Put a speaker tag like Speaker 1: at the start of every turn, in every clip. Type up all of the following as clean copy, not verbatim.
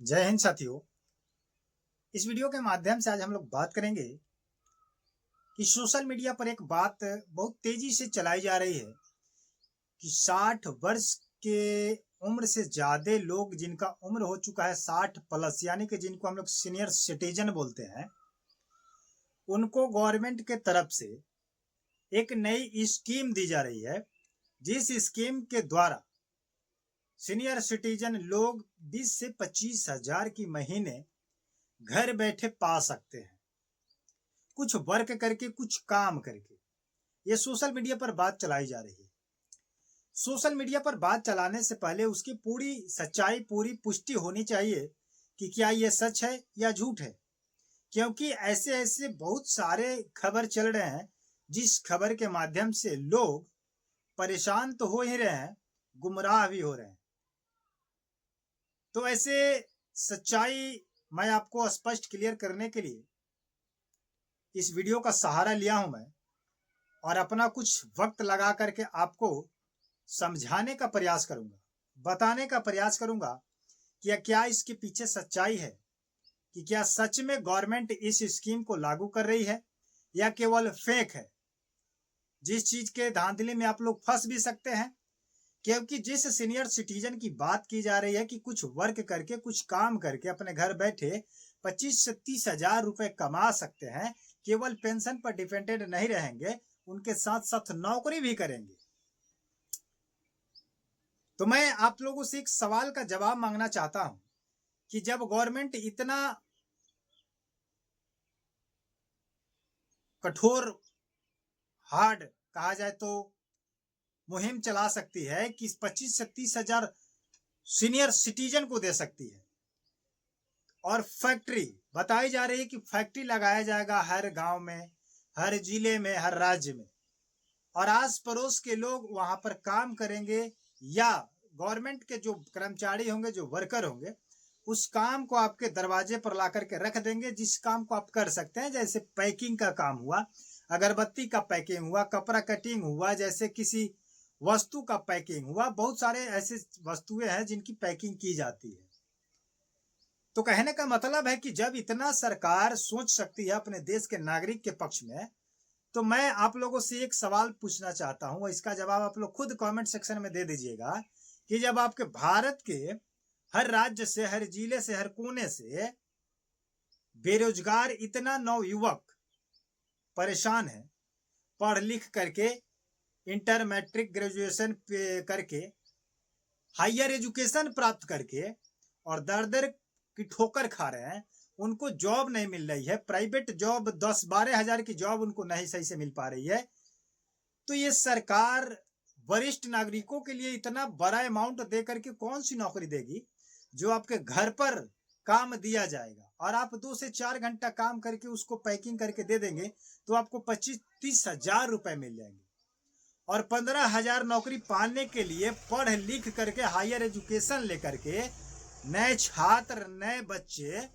Speaker 1: जय हिंद साथियों। इस वीडियो के माध्यम से आज हम लोग बात करेंगे कि सोशल मीडिया पर एक बात बहुत तेजी से चलाई जा रही है कि 60 वर्ष के उम्र से ज्यादा लोग जिनका उम्र हो चुका है 60 प्लस, यानी कि जिनको हम लोग सीनियर सिटीजन बोलते हैं, उनको गवर्नमेंट के तरफ से एक नई स्कीम दी जा रही है, जिस स्कीम के द्वारा सीनियर सिटीजन लोग 20 से 25 हजार की महीने घर बैठे पा सकते हैं, कुछ वर्क करके, कुछ काम करके। ये सोशल मीडिया पर बात चलाई जा रही है। सोशल मीडिया पर बात चलाने से पहले उसकी पूरी सच्चाई, पूरी पुष्टि होनी चाहिए कि क्या ये सच है या झूठ है, क्योंकि ऐसे ऐसे बहुत सारे खबर चल रहे हैं जिस खबर के माध्यम से लोग परेशान तो हो ही रहे हैं, गुमराह भी हो रहे हैं। तो ऐसे सच्चाई मैं आपको स्पष्ट क्लियर करने के लिए इस वीडियो का सहारा लिया हूं मैं, और अपना कुछ वक्त लगा करके आपको समझाने का प्रयास करूंगा, बताने का प्रयास करूंगा कि क्या इसके पीछे सच्चाई है, कि क्या सच में गवर्नमेंट इस स्कीम को लागू कर रही है या केवल फेक है। जिस चीज के धांधली में आप लोग फंस भी सकते हैं, क्योंकि जिस सीनियर सिटीजन की बात की जा रही है कि कुछ वर्क करके, कुछ काम करके अपने घर बैठे 25 से 30 हजार रुपए कमा सकते हैं, केवल पेंशन पर डिपेंडेंट नहीं रहेंगे, उनके साथ साथ नौकरी भी करेंगे। तो मैं आप लोगों से एक सवाल का जवाब मांगना चाहता हूं कि जब गवर्नमेंट इतना कठोर, हार्ड कहा जाए तो, मुहिम चला सकती है कि 25 से 30 हजार सीनियर सिटीजन को दे सकती है, और फैक्ट्री बताई जा रही है कि फैक्ट्री लगाया जाएगा हर गांव में, हर जिले में, हर राज्य में, और आस पड़ोस के लोग वहां पर काम करेंगे, या गवर्नमेंट के जो कर्मचारी होंगे, जो वर्कर होंगे, उस काम को आपके दरवाजे पर ला करके रख देंगे, जिस काम को आप कर सकते हैं। जैसे पैकिंग का काम हुआ, अगरबत्ती का पैकिंग हुआ, कपड़ा कटिंग हुआ, जैसे किसी वस्तु का पैकिंग हुआ, बहुत सारे ऐसे वस्तुएं हैं जिनकी पैकिंग की जाती है। तो कहने का मतलब है कि जब इतना सरकार सोच सकती है अपने देश के नागरिक के पक्ष में, तो मैं आप लोगों से एक सवाल पूछना चाहता हूं, इसका जवाब आप लोग खुद कमेंट सेक्शन में दे दीजिएगा कि जब आपके भारत के हर राज्य से, हर जिले से, हर कोने से बेरोजगार इतना नवयुवक परेशान है, पढ़ लिख करके, इंटर, मैट्रिक, ग्रेजुएशन करके, हायर एजुकेशन प्राप्त करके, और दर दर की ठोकर खा रहे हैं, उनको जॉब नहीं मिल रही है, प्राइवेट जॉब 10-12 हजार की जॉब उनको नहीं सही से मिल पा रही है। तो ये सरकार वरिष्ठ नागरिकों के लिए इतना बड़ा अमाउंट दे करके कौन सी नौकरी देगी जो आपके घर पर काम दिया जाएगा, और आप 2 से 4 घंटा काम करके उसको पैकिंग करके दे देंगे तो आपको 25-30 हजार रुपए मिल जाएंगे। और 15 हजार नौकरी पाने के लिए पढ़ लिख करके, हायर एजुकेशन लेकर के नए छात्र, नए बच्चे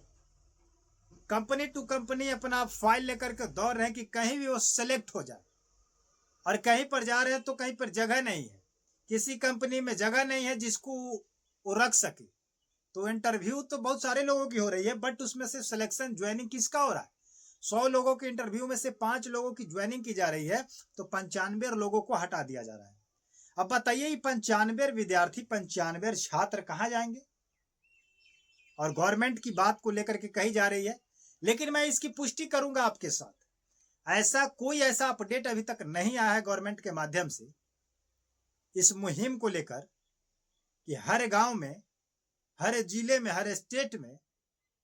Speaker 1: कंपनी टू कंपनी अपना फाइल लेकर के दौड़ रहे हैं कि कहीं भी वो सेलेक्ट हो जाए, और कहीं पर जा रहे हैं तो कहीं पर जगह नहीं है, किसी कंपनी में जगह नहीं है जिसको वो रख सके। तो इंटरव्यू तो बहुत सारे लोगों की हो रही है, बट उसमें से सिलेक्शन, ज्वाइनिंग किसका हो रहा है? 100 लोगों के इंटरव्यू में से 5 लोगों की ज्वाइनिंग की जा रही है, तो 95 लोगों को हटा दिया जा रहा है। अब बताइए, ये 95 विद्यार्थी, 95 छात्र कहाँ जाएंगे? और गवर्नमेंट की बात को लेकर के कही जा रही है, लेकिन मैं इसकी पुष्टि करूंगा आपके साथ। ऐसा अपडेट अभी तक नहीं आया है गवर्नमेंट के माध्यम से इस मुहिम को लेकर कि हर गांव में, हर जिले में, हर स्टेट में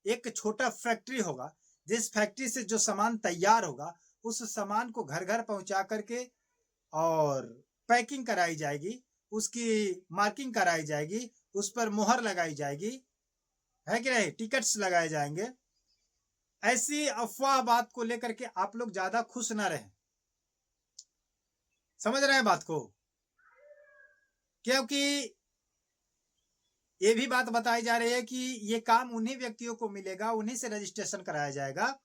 Speaker 1: एक छोटा फैक्ट्री होगा, जिस फैक्ट्री से जो सामान तैयार होगा उस सामान को घर घर पहुंचा करके और पैकिंग कराई जाएगी, उसकी मार्किंग कराई जाएगी, उस पर मुहर लगाई जाएगी, है कि नहीं, टिकट्स लगाए जाएंगे। ऐसी अफवाह बात को लेकर के आप लोग ज्यादा खुश ना रहें, समझ रहे हैं बात को, क्योंकि ये भी बात बताई जा रही है कि ये काम उन्हीं व्यक्तियों को मिलेगा, उन्हीं से रजिस्ट्रेशन कराया जाएगा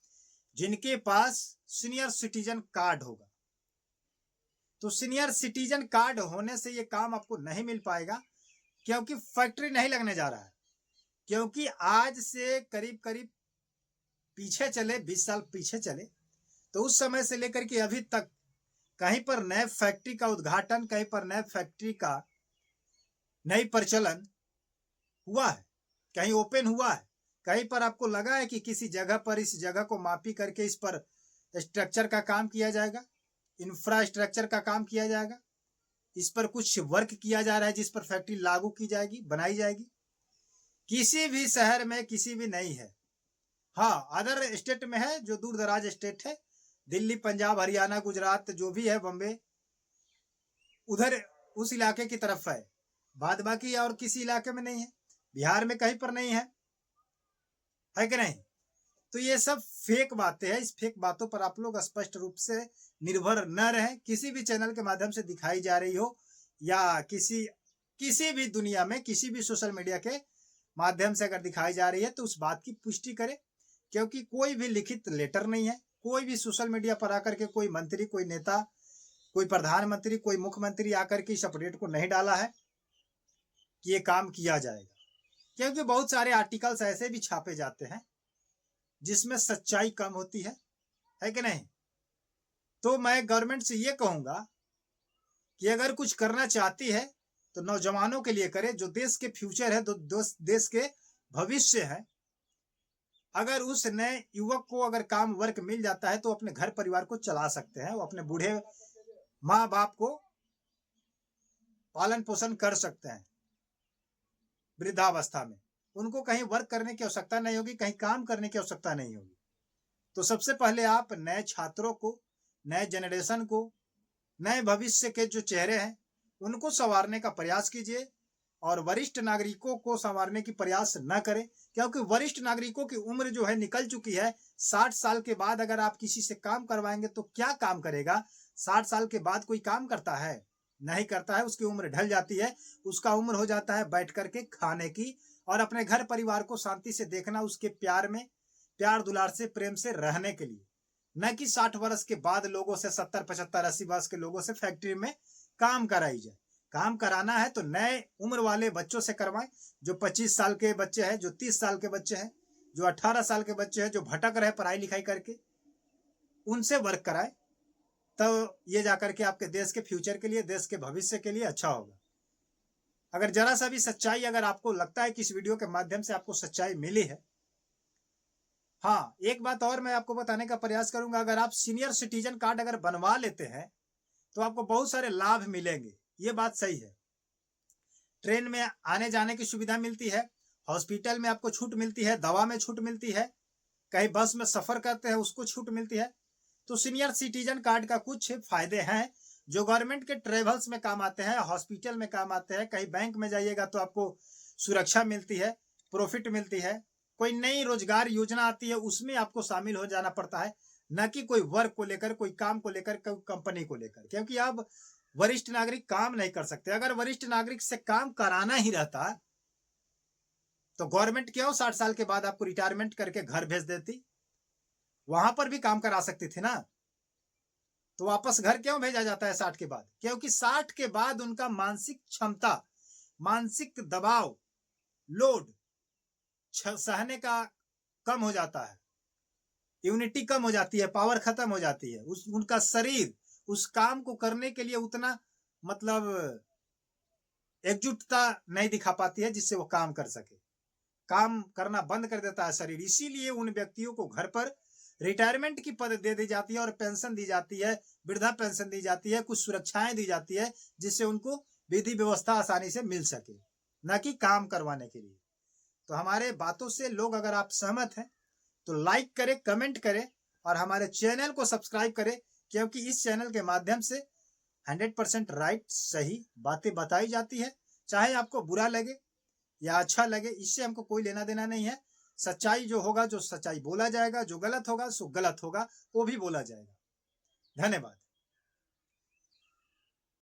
Speaker 1: जिनके पास सीनियर सिटीजन कार्ड होगा। तो सीनियर सिटीजन कार्ड होने से ये काम आपको नहीं मिल पाएगा, क्योंकि फैक्ट्री नहीं लगने जा रहा है। क्योंकि आज से करीब करीब पीछे चले, 20 साल पीछे चले, तो उस समय से लेकर के अभी तक कहीं पर नए फैक्ट्री का उद्घाटन, कहीं पर नए फैक्ट्री का नई प्रचलन हुआ है, कहीं ओपन हुआ है, कहीं पर आपको लगा है कि किसी जगह पर इस जगह को मापी करके इस पर स्ट्रक्चर का काम किया जाएगा, इंफ्रास्ट्रक्चर का काम किया जाएगा, इस पर कुछ वर्क किया जा रहा है जिस पर फैक्ट्री लागू की जाएगी, बनाई जाएगी? किसी भी शहर में किसी भी नहीं है। हाँ, अदर स्टेट में है, जो दूर दराज स्टेट है, दिल्ली, पंजाब, हरियाणा, गुजरात, जो भी है, बम्बे, उधर उस इलाके की तरफ है। बाद बाकी और किसी इलाके में नहीं है, बिहार में कहीं पर नहीं है कि नहीं? तो ये सब फेक बातें हैं। इस फेक बातों पर आप लोग स्पष्ट रूप से निर्भर न रहें। किसी भी चैनल के माध्यम से दिखाई जा रही हो या किसी भी दुनिया में किसी भी सोशल मीडिया के माध्यम से अगर दिखाई जा रही है तो उस बात की पुष्टि करें, क्योंकि कोई भी लिखित लेटर नहीं है, कोई भी सोशल मीडिया पर आकर के कोई मंत्री, कोई नेता, कोई प्रधानमंत्री, कोई मुख्यमंत्री आकर के इस अपडेट को नहीं डाला है कि ये काम किया जाएगा। क्योंकि बहुत सारे आर्टिकल्स ऐसे भी छापे जाते हैं जिसमें सच्चाई कम होती है कि नहीं? तो मैं गवर्नमेंट से ये कहूंगा कि अगर कुछ करना चाहती है तो नौजवानों के लिए करे, जो देश के फ्यूचर है, देश के भविष्य है। अगर उस नए युवक को अगर काम वर्क मिल जाता है तो अपने घर परिवार को चला सकते हैं, वो अपने बूढ़े माँ बाप को पालन पोषण कर सकते हैं वृद्धावस्था में। उनको कहीं वर्क करने की आवश्यकता नहीं होगी, कहीं काम करने की आवश्यकता नहीं होगी। तो सबसे पहले आप नए छात्रों को, नए जनरेशन को, नए भविष्य के जो चेहरे हैं उनको संवारने का प्रयास कीजिए, और वरिष्ठ नागरिकों को संवारने की प्रयास न करें, क्योंकि वरिष्ठ नागरिकों की उम्र जो है निकल चुकी है। 60 साल के बाद अगर आप किसी से काम करवाएंगे तो क्या काम करेगा? 60 साल के बाद कोई काम करता है? नहीं करता है। उसकी उम्र ढल जाती है, उसका उम्र हो जाता है बैठ करके खाने की और अपने घर परिवार को शांति से देखना, उसके प्यार में, प्यार दुलार से, प्रेम से रहने के लिए, न कि 60 वर्ष के बाद लोगों से, 70, 75, 80 वर्ष के लोगों से फैक्ट्री में काम कराई जाए। काम कराना है तो नए उम्र वाले बच्चों से करवाएं, जो 25 साल के बच्चे हैं, जो 30 साल के बच्चे हैं, जो 18 साल के बच्चे हैं, जो भटक रहे पढ़ाई लिखाई करके, उनसे वर्क कराए। तो ये जाकर के आपके देश के फ्यूचर के लिए, देश के भविष्य के लिए अच्छा होगा। अगर जरा सा भी सच्चाई, अगर आपको लगता है कि इस वीडियो के माध्यम से आपको सच्चाई मिली है, हाँ, एक बात और मैं आपको बताने का प्रयास करूंगा। अगर आप सीनियर सिटीजन कार्ड अगर बनवा लेते हैं तो आपको बहुत सारे लाभ मिलेंगे, ये बात सही है। ट्रेन में आने जाने की सुविधा मिलती है, हॉस्पिटल में आपको छूट मिलती है, दवा में छूट मिलती है, कहीं बस में सफर करते हैं उसको छूट मिलती है। तो सीनियर सिटीजन कार्ड का कुछ फायदे हैं जो गवर्नमेंट के ट्रेवल्स में काम आते हैं, हॉस्पिटल में काम आते हैं। कहीं बैंक में जाइएगा तो आपको सुरक्षा मिलती है, प्रॉफिट मिलती है। कोई नई रोजगार योजना आती है उसमें आपको शामिल हो जाना पड़ता है, न कि कोई वर्क को लेकर, कोई काम को लेकर, कोई कंपनी को लेकर, क्योंकि आप वरिष्ठ नागरिक काम नहीं कर सकते। अगर वरिष्ठ नागरिक से काम कराना ही रहता तो गवर्नमेंट क्यों 60 साल के बाद आपको रिटायरमेंट करके घर भेज देती? वहां पर भी काम करा सकती थी ना। तो वापस घर क्यों भेजा जाता है 60 के बाद? क्योंकि 60 के बाद उनका मानसिक क्षमता, मानसिक दबाव, लोड सहने का कम हो जाता है, इम्यूनिटी कम हो जाती है, पावर खत्म हो जाती है। उनका शरीर उस काम को करने के लिए उतना मतलब एकजुटता नहीं दिखा पाती है जिससे वो काम कर सके। काम करना बंद कर देता है शरीर। इसीलिए उन व्यक्तियों को घर पर रिटायरमेंट की पद दे दी जाती है और पेंशन दी जाती है, वृद्धा पेंशन दी जाती है, कुछ सुरक्षाएं दी जाती है जिससे उनको विधि व्यवस्था आसानी से मिल सके, न कि काम करवाने के लिए। तो हमारे बातों से लोग अगर आप सहमत हैं तो लाइक करें, कमेंट करें और हमारे चैनल को सब्सक्राइब करें, क्योंकि इस चैनल के माध्यम से 100% राइट, सही बातें बताई जाती है। चाहे आपको बुरा लगे या अच्छा लगे, इससे हमको कोई लेना देना नहीं है। सच्चाई जो होगा, जो सच्चाई बोला जाएगा, जो गलत होगा सो गलत होगा, वो भी बोला जाएगा। धन्यवाद।